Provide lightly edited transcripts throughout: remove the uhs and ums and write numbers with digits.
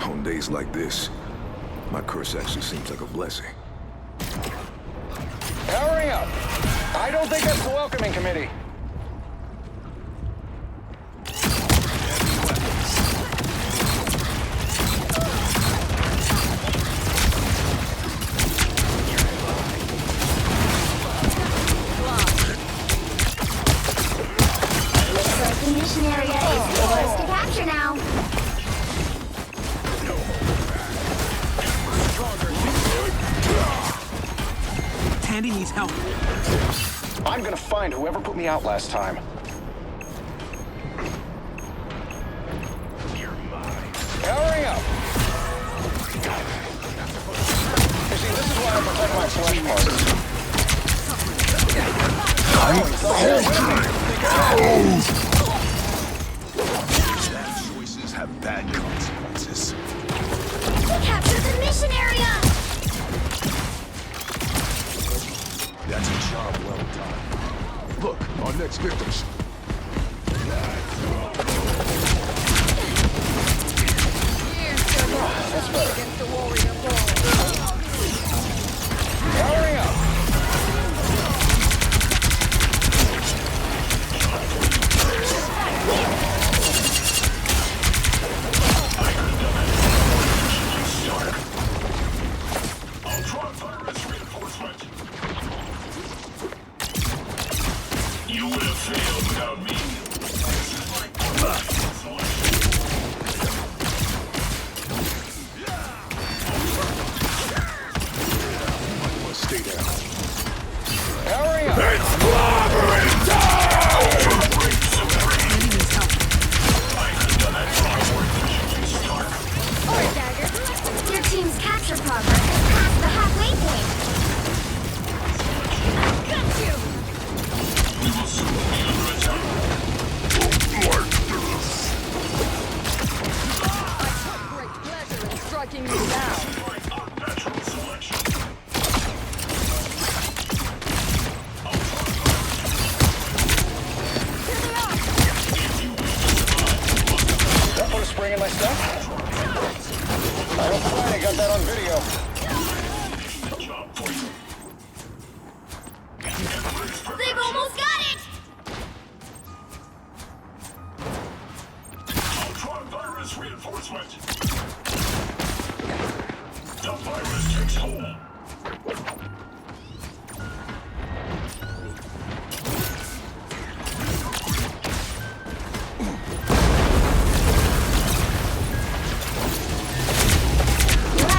On days like this, my curse actually seems like a blessing. Powering up. I don't think that's the welcoming committee. The mission area is yours to capture now. Tandy needs help. I'm gonna find whoever put me out last time. Powering up. You see, this is why I protect my flesh parts. Bad choices have bad consequences. Capture the mission area! That's a job well done. Look, our next victims. Powering up. You would have failed without me. Must stay down. Powering up. Your team's capture progress has passed the halfway point. Got you! We will soon be under attack. Great pleasure in striking you down. Unnatural selection. That put a spring in my step? I hope Friday got that on video. Job for you. They've almost got it! Ultron virus reinforcement. The virus takes hold.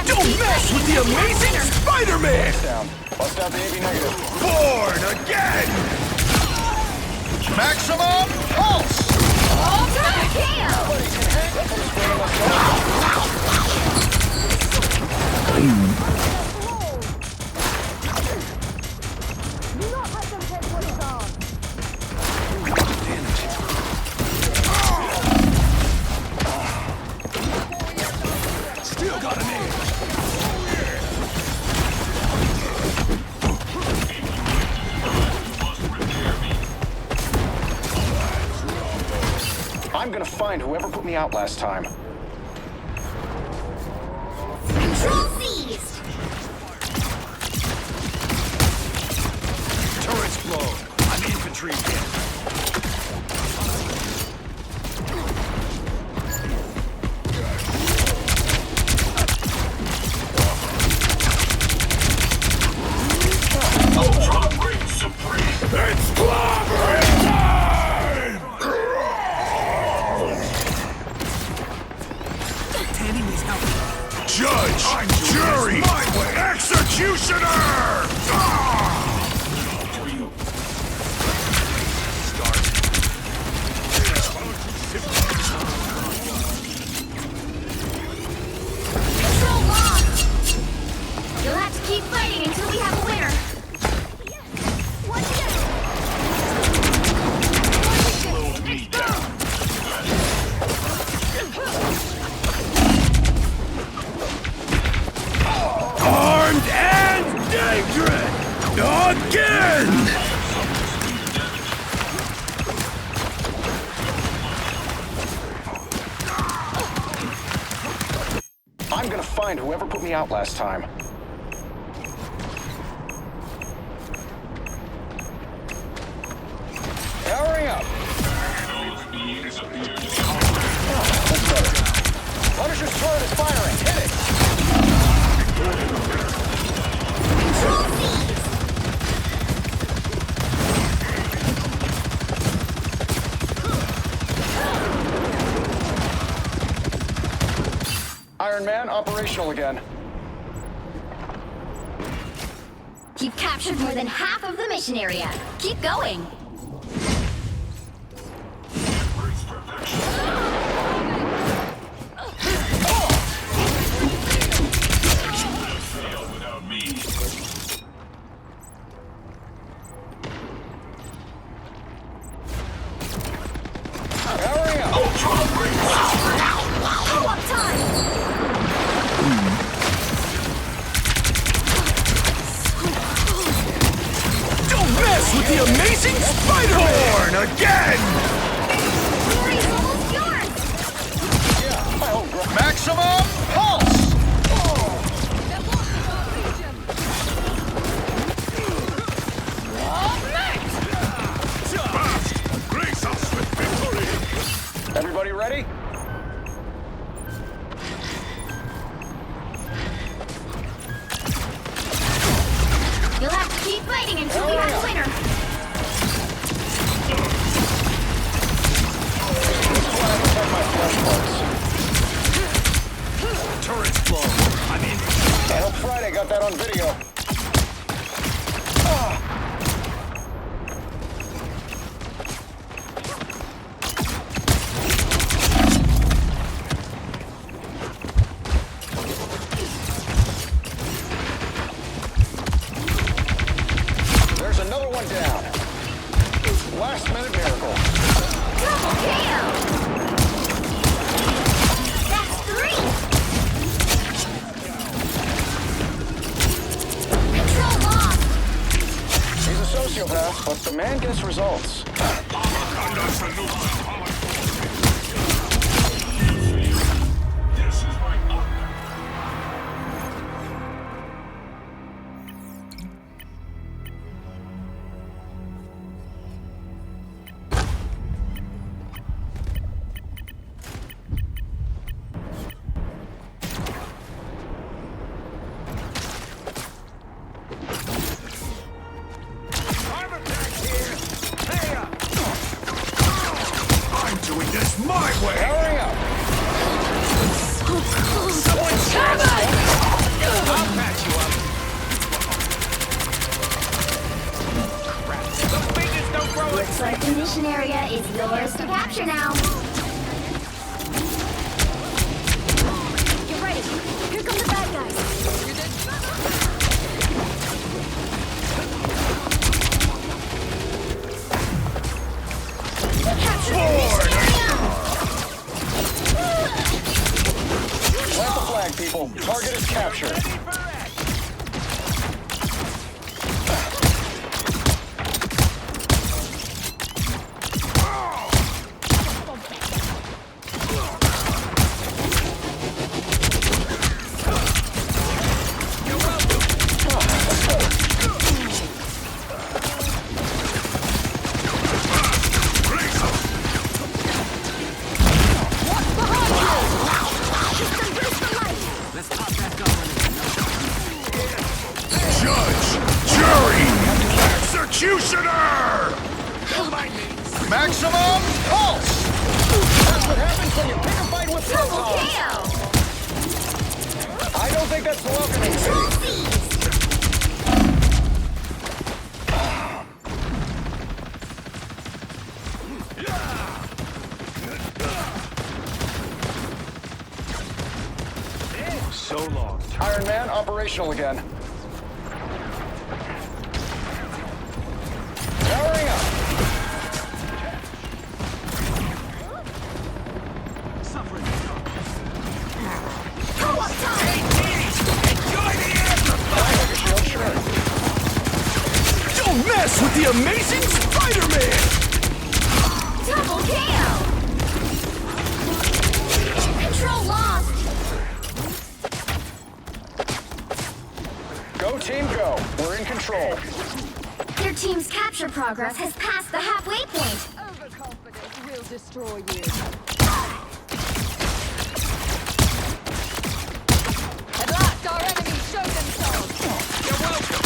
Don't mess with the amazing Spider-Man! Down. Bust out the AB negative. Born again! Maximum pulse! Still got an edge. I'm gonna find whoever put me out last time. Control seized! Turret's blown. I'm infantry again. Ultron reigns supreme. It's clobbering time! Tandy needs help. Judge! Jury! Executioner! For you. Control locked! You'll have to keep fighting until we have a winner. What's Slowed me down. Armed and dangerous! Again! I'm gonna find whoever put me out last time. Powering up. He disappeared to the That's better. Punisher's turret is firing. Hit it. Iron Man operational again. You've captured more than half of the mission area. Keep going. embrace perfection. Fail without me. Powering up. Ultron Race. Co-op time! Don't mess with the amazing Spider-Man! Born again! Glory's almost yours! Yeah, I hope. Maximum pulse! Grace us with victory. Everybody ready? You'll have to keep fighting until we have a winner. My flesh parts. Turret's blown. I'm in. I hope Friday got that on video. There's another one down. Last minute miracle. Double KO! That's 3! Control lost! He's a sociopath, but the man gets results. Wakanda salute. This is my honor. I'm doing this my way! Powering up. I'll patch you up. Crap. Those fingers don't grow Looks like the mission area is yours to capture now. Get ready. Here come the bad guys. Capture the mission area! Plant the flag, people. Target is captured. System boost for life! Let's pop back up on it. Judge! Jury! Executioner! Maximum pulse! That's what happens when you pick a fight with Double protons. KO! I don't think that's welcoming to me. Control seized! So long. Iron Man operational again. Powering up. Suffering. Co-op time! Enjoy the aftermath! Shield, sure. Don't mess with the amazing Spider-Man! Double KO! Control lost! Go team, go. We're in control. Your team's capture progress has passed the halfway point. Overconfidence will destroy you. At last, our enemies show themselves. You're welcome.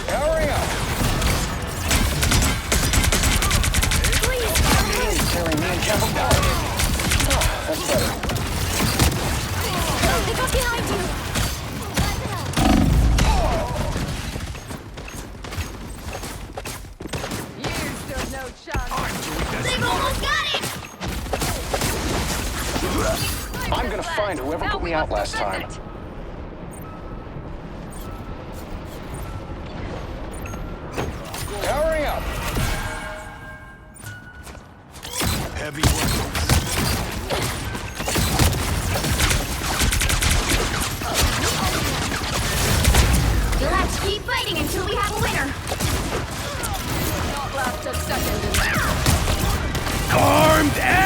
Powering up. Please, Carrying me and Campbell down. Oh, that's better. pick up behind you. You stood no chance. They've almost got it. I'm gonna find whoever put me out last time. Powering up. Heavy weapons. You'll have to keep fighting until we have a winner. Not last a second in Armed